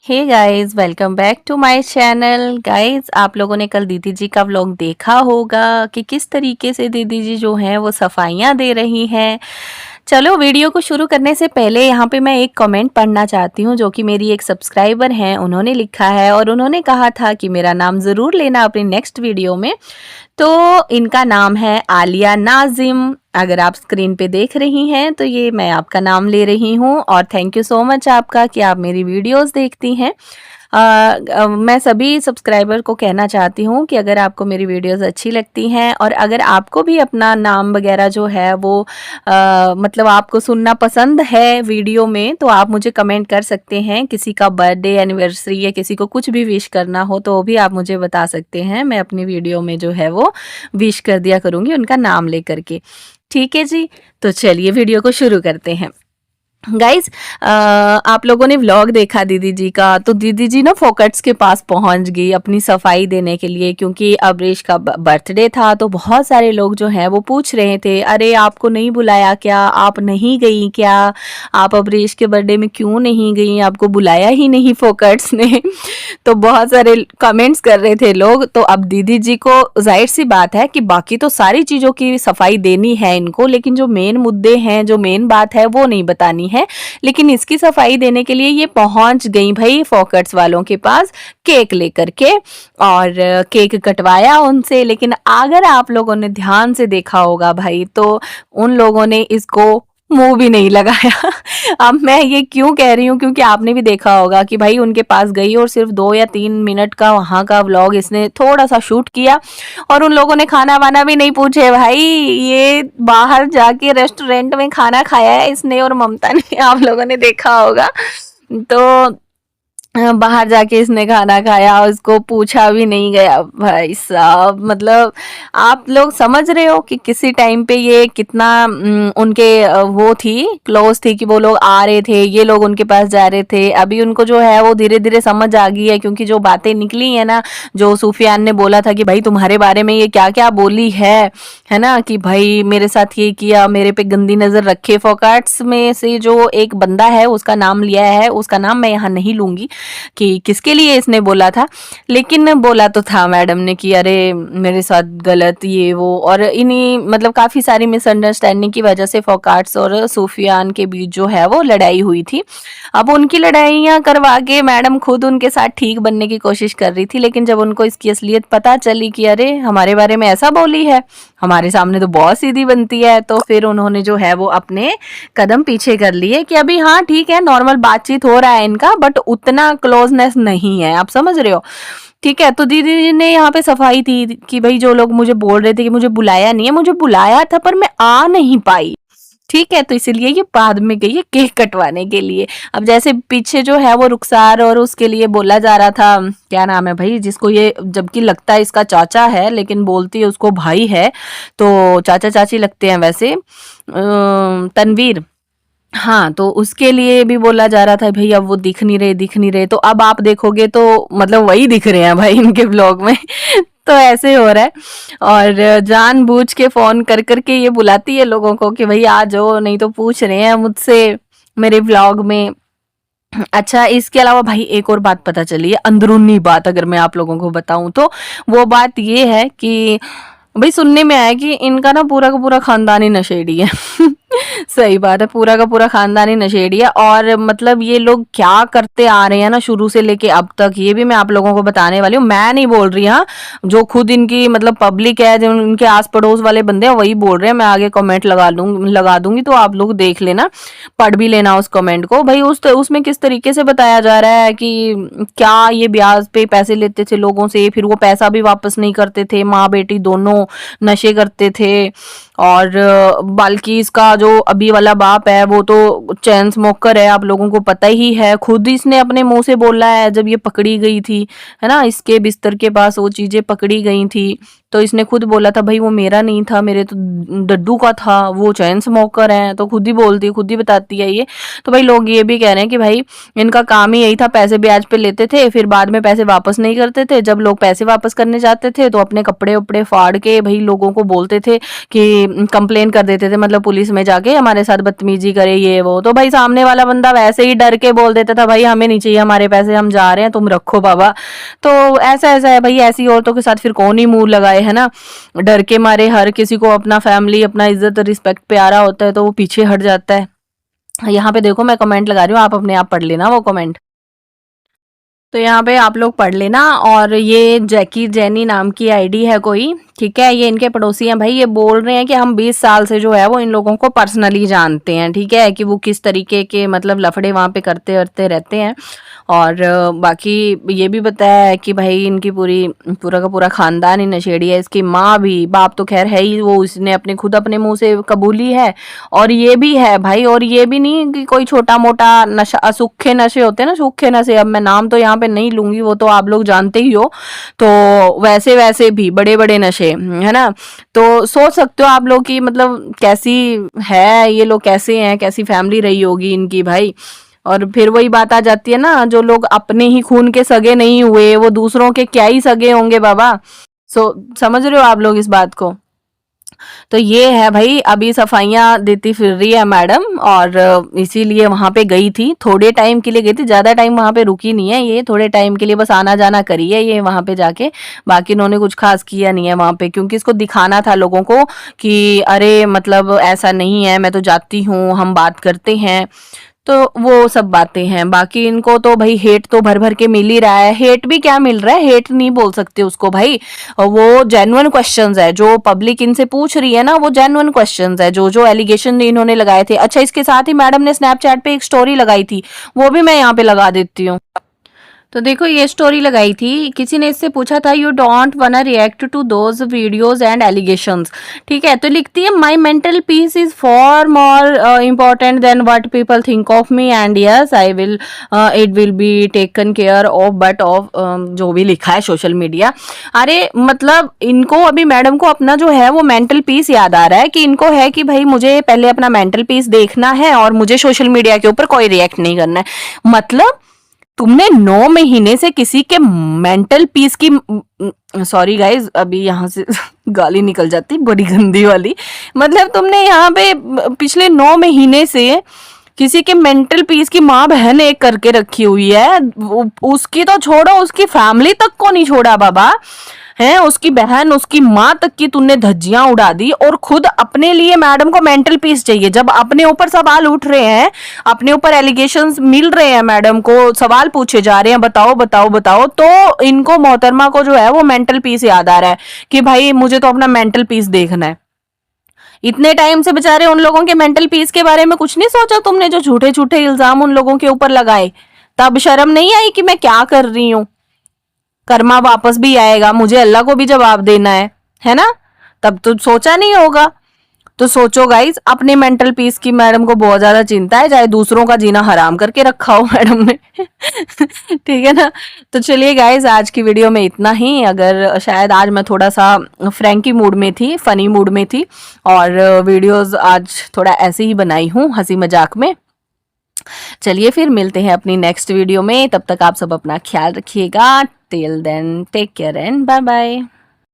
Hey guys, welcome back to my channel. Guys, आप लोगों ने कल दीदी जी का व्लॉग देखा होगा कि किस तरीके से दीदी जी जो हैं वो सफाइयाँ दे रही हैं। चलो, वीडियो को शुरू करने से पहले यहाँ पे मैं एक कमेंट पढ़ना चाहती हूँ जो कि मेरी एक सब्सक्राइबर हैं, उन्होंने लिखा है और उन्होंने कहा था कि मेरा नाम ज़रूर लेना अपनी नेक्स्ट वीडियो में। तो इनका नाम है आलिया नाजिम। अगर आप स्क्रीन पे देख रही हैं तो ये मैं आपका नाम ले रही हूँ और थैंक यू सो मच आपका कि आप मेरी वीडियोस देखती हैं। मैं सभी सब्सक्राइबर को कहना चाहती हूँ कि अगर आपको मेरी वीडियोस अच्छी लगती हैं और अगर आपको भी अपना नाम वगैरह जो है वो मतलब आपको सुनना पसंद है वीडियो में, तो आप मुझे कमेंट कर सकते हैं। किसी का बर्थडे एनिवर्सरी या किसी को कुछ भी विश करना हो तो वो भी आप मुझे बता सकते हैं। मैं अपनी वीडियो में जो है वो विश कर दिया करूँगी उनका नाम लेकर के। ठीक है जी, तो चलिए वीडियो को शुरू करते हैं। गाइज, आप लोगों ने व्लॉग देखा दीदी जी का, तो दीदी जी ना फोकट्स के पास पहुंच गई अपनी सफाई देने के लिए, क्योंकि अब्रेश का बर्थडे था। तो बहुत सारे लोग जो हैं वो पूछ रहे थे, अरे आपको नहीं बुलाया क्या, आप नहीं गई क्या, आप अब्रेश के बर्थडे में क्यों नहीं गई, आपको बुलाया ही नहीं फोकट्स ने। तो बहुत सारे कमेंट्स कर रहे थे लोग। तो अब दीदी जी को जाहिर सी बात है कि बाकी तो सारी चीज़ों की सफाई देनी है इनको, लेकिन जो मेन मुद्दे हैं, जो मेन बात है वो नहीं बतानी है। लेकिन इसकी सफाई देने के लिए ये पहुंच गई भाई फोकट्स वालों के पास केक लेकर के, और केक कटवाया उनसे। लेकिन अगर आप लोगों ने ध्यान से देखा होगा भाई, तो उन लोगों ने इसको मुंह भी नहीं लगाया। अब मैं ये क्यों कह रही हूँ, क्योंकि आपने भी देखा होगा कि भाई उनके पास गई और सिर्फ 2 या 3 मिनट का वहाँ का व्लॉग इसने थोड़ा सा शूट किया और उन लोगों ने खाना वाना भी नहीं पूछे। भाई ये बाहर जाके रेस्टोरेंट में खाना खाया है इसने और ममता ने, आप लोगों ने देखा होगा। तो बाहर जाके इसने खाना खाया और उसको पूछा भी नहीं गया। भाई साहब, मतलब आप लोग समझ रहे हो कि किसी टाइम पे ये कितना उनके वो थी, क्लोज थी, कि वो लोग आ रहे थे, ये लोग उनके पास जा रहे थे। अभी उनको जो है वो धीरे धीरे समझ आ गई है, क्योंकि जो बातें निकली है ना, जो सूफियान ने बोला था कि भाई तुम्हारे बारे में ये क्या क्या बोली है ना, कि भाई मेरे साथ ये किया, मेरे पे गंदी नजर रखे। फोकाट्स में से जो एक बंदा है उसका नाम लिया है, उसका नाम मैं यहाँ नहीं लूंगी कि किसके लिए इसने बोला था, लेकिन बोला तो था मैडम ने कि अरे मेरे साथ गलत ये वो। और इन्हीं मतलब काफ़ी सारी मिसअंडरस्टैंडिंग की वजह से फोकाट्स और सूफियान के बीच जो है वो लड़ाई हुई थी। अब उनकी लड़ाइयाँ करवा के मैडम खुद उनके साथ ठीक बनने की कोशिश कर रही थी, लेकिन जब उनको इसकी असलियत पता चली कि अरे हमारे बारे में ऐसा बोली है, हमारे सामने तो बहुत सीधी बनती है, तो फिर उन्होंने जो है वो अपने कदम पीछे कर लिए कि अभी हाँ ठीक है, नॉर्मल बातचीत हो रहा है इनका, बट उतना क्लोजनेस नहीं है। आप समझ रहे हो? ठीक है। तो दीदी जी ने यहाँ पे सफाई थी कि भाई जो लोग मुझे बोल रहे थे कि मुझे बुलाया नहीं है, मुझे बुलाया था पर मैं आ नहीं पाई। ठीक है, तो इसलिए ये बाद में गई है केक कटवाने के लिए। अब जैसे पीछे जो है वो रुखसार और उसके लिए बोला जा रहा था, क्या नाम है भाई जिसको ये, जबकि लगता है इसका चाचा है लेकिन बोलती है उसको भाई है, तो चाचा चाची लगते हैं वैसे, तनवीर। हाँ, तो उसके लिए भी बोला जा रहा था भाई अब वो दिख नहीं रहे, दिख नहीं रहे। तो अब आप देखोगे तो मतलब वही दिख रहे हैं भाई इनके ब्लॉग में। तो ऐसे हो रहा है। और जानबूझ के फोन कर करके ये बुलाती है लोगों को कि भाई आ जाओ, नहीं तो पूछ रहे हैं मुझसे मेरे व्लॉग में। अच्छा, इसके अलावा भाई एक और बात पता चली है, अंदरूनी बात अगर मैं आप लोगों को बताऊं तो वो बात ये है कि भाई सुनने में आया कि इनका ना पूरा का पूरा खानदान ही नशेड़ी है। सही बात है, पूरा का पूरा खानदान ही नशेड़ी है। और मतलब ये लोग क्या करते आ रहे हैं ना शुरू से लेके अब तक, ये भी मैं आप लोगों को बताने वाली हूँ। मैं नहीं बोल रही, हाँ, जो खुद इनकी मतलब पब्लिक है, जो इनके आस पड़ोस वाले बंदे हैं वही बोल रहे हैं। मैं आगे कमेंट लगा दूंगी तो आप लोग देख लेना, पढ़ भी लेना उस कमेंट को। भाई उसमें किस तरीके से बताया जा रहा है कि क्या ये ब्याज पे पैसे लेते थे लोगों से, फिर वो पैसा भी वापस नहीं करते थे, माँ बेटी दोनों नशे करते थे। और बल्कि इसका जो अभी वाला बाप है वो तो चैन स्मोकर है, आप लोगों को पता ही है। खुद इसने अपने मुंह से बोला है जब ये पकड़ी गई थी, है ना, इसके बिस्तर के पास वो चीजें पकड़ी गई थी तो इसने खुद बोला था भाई वो मेरा नहीं था, मेरे तो डड्डू का था, वो चैन स्मोकर है, तो खुद ही बोलती है, खुद ही बताती है ये। तो भाई लोग ये भी कह रहे हैं कि भाई इनका काम ही यही था, पैसे ब्याज पे लेते थे, फिर बाद में पैसे वापस नहीं करते थे। जब लोग पैसे वापस करने जाते थे तो अपने कपड़े उपड़े फाड़ के भाई लोगों को बोलते थे कि कंप्लेन कर देते थे, मतलब पुलिस में जाके हमारे साथ बदतमीजी करे ये वो। तो भाई सामने वाला बंदा वैसे ही डर के बोल देता था भाई हमें नहीं चाहिए हमारे पैसे, हम जा रहे हैं, तुम रखो बाबा। तो ऐसा ऐसा है भाई, ऐसी औरतों के साथ फिर कौन ही मुंह लगाए, है ना। डर के मारे हर किसी को अपना फैमिली, अपना इज्जत रिस्पेक्ट प्यारा होता है तो वो पीछे हट जाता है। यहाँ पे देखो मैं कमेंट लगा रही हूँ, आप अपने आप पढ़ लेना वो कमेंट। तो यहाँ पे आप लोग पढ़ लेना। और ये जैकी जैनी नाम की आईडी है कोई, ठीक है, ये इनके पड़ोसी हैं भाई। ये बोल रहे हैं कि हम 20 साल से जो है वो इन लोगों को पर्सनली जानते हैं, ठीक है, कि वो किस तरीके के मतलब लफड़े वहाँ पे करते करते रहते हैं। और बाकी ये भी बताया है कि भाई इनकी पूरा का पूरा खानदान ही नशेड़ी है। इसकी माँ भी, बाप तो खैर है ही, वो उसने अपने खुद अपने मुंह से कबूली है। और ये भी है भाई, और ये भी नहीं कि कोई छोटा मोटा नशा, सूखे नशे होते हैं ना, सूखे नशे, अब मैं नाम तो यहाँ पे नहीं लूंगी, वो तो आप लोग जानते ही हो। तो वैसे वैसे भी बड़े बड़े नशे, है ना। तो सोच सकते हो आप लोग कि मतलब कैसी है ये लोग, कैसे हैं, कैसी फैमिली रही होगी इनकी भाई। और फिर वही बात आ जाती है ना, जो लोग अपने ही खून के सगे नहीं हुए वो दूसरों के क्या ही सगे होंगे बाबा। समझ रहे हो आप लोग इस बात को। तो ये है भाई, अभी सफाइयाँ देती फिर रही है मैडम, और इसीलिए वहां पे गई थी, थोड़े टाइम के लिए गई थी, ज्यादा टाइम वहां पे रुकी नहीं है ये, थोड़े टाइम के लिए बस आना जाना करी है ये वहां पे जाके। बाकी इन्होंने कुछ खास किया नहीं है वहां पे, क्योंकि इसको दिखाना था लोगों को कि अरे मतलब ऐसा नहीं है, मैं तो जाती हूँ, हम बात करते हैं। तो वो सब बातें हैं। बाकी इनको तो भाई हेट तो भर भर के मिल ही रहा है। हेट भी क्या मिल रहा है, हेट नहीं बोल सकते उसको भाई, वो जेन्युइन क्वेश्चंस है जो पब्लिक इनसे पूछ रही है ना, वो जेन्युइन क्वेश्चंस है जो जो एलिगेशन इन्होंने लगाए थे। अच्छा, इसके साथ ही मैडम ने स्नैपचैट पे एक स्टोरी लगाई थी, वो भी मैं यहाँ पे लगा देती हूँ। तो देखो ये स्टोरी लगाई थी, किसी ने इससे पूछा था you don't wanna react to those videos and allegations, ठीक है। तो लिखती है my mental peace is for more important than what people think of me, and yes I will it will be taken care of, but of जो भी लिखा है social media. अरे मतलब इनको अभी मैडम को अपना जो है वो मेंटल पीस याद आ रहा है, कि इनको है कि भाई मुझे पहले अपना मेंटल पीस देखना है और मुझे सोशल मीडिया के ऊपर कोई रिएक्ट नहीं करना है। मतलब तुमने 9 महीने से किसी के मेंटल पीस की, सॉरी गाइज अभी यहाँ से गाली निकल जाती बड़ी गंदी वाली, मतलब तुमने यहाँ पे पिछले 9 महीने से किसी के मेंटल पीस की माँ बहन एक करके रखी हुई है। उसकी तो छोड़ो, उसकी फैमिली तक को नहीं छोड़ा बाबा, है उसकी बहन, उसकी माँ तक की तूने धज्जियां उड़ा दी। और खुद अपने लिए मैडम को मेंटल पीस चाहिए, जब अपने ऊपर सवाल उठ रहे हैं, अपने ऊपर एलिगेशंस मिल रहे हैं, मैडम को सवाल पूछे जा रहे हैं, बताओ बताओ बताओ, तो इनको मोहतरमा को जो है वो मेंटल पीस याद आ रहा है कि भाई मुझे तो अपना मेंटल पीस देखना है। इतने टाइम से बेचारे उन लोगों के मेंटल पीस के बारे में कुछ नहीं सोचा तुमने, जो झूठे झूठे इल्जाम उन लोगों के ऊपर लगाए। तब शर्म नहीं आई कि मैं क्या कर रही हूँ, कर्मा वापस भी आएगा, मुझे अल्लाह को भी जवाब देना है ना। तब तो सोचा नहीं होगा। तो सोचो गाइस, अपने मेंटल पीस की मैडम को बहुत ज्यादा चिंता है, चाहे दूसरों का जीना हराम करके रखा हो मैडम ने ठीक है ना। तो चलिए गाइस, आज की वीडियो में इतना ही। अगर शायद आज मैं थोड़ा सा फ्रैंकी मूड में थी, फनी मूड में थी, और वीडियोस आज थोड़ा ऐसे ही बनाई हूँ हंसी मजाक में। चलिए फिर मिलते हैं अपनी नेक्स्ट वीडियो में, तब तक आप सब अपना ख्याल रखिएगा। Till then take care and bye bye.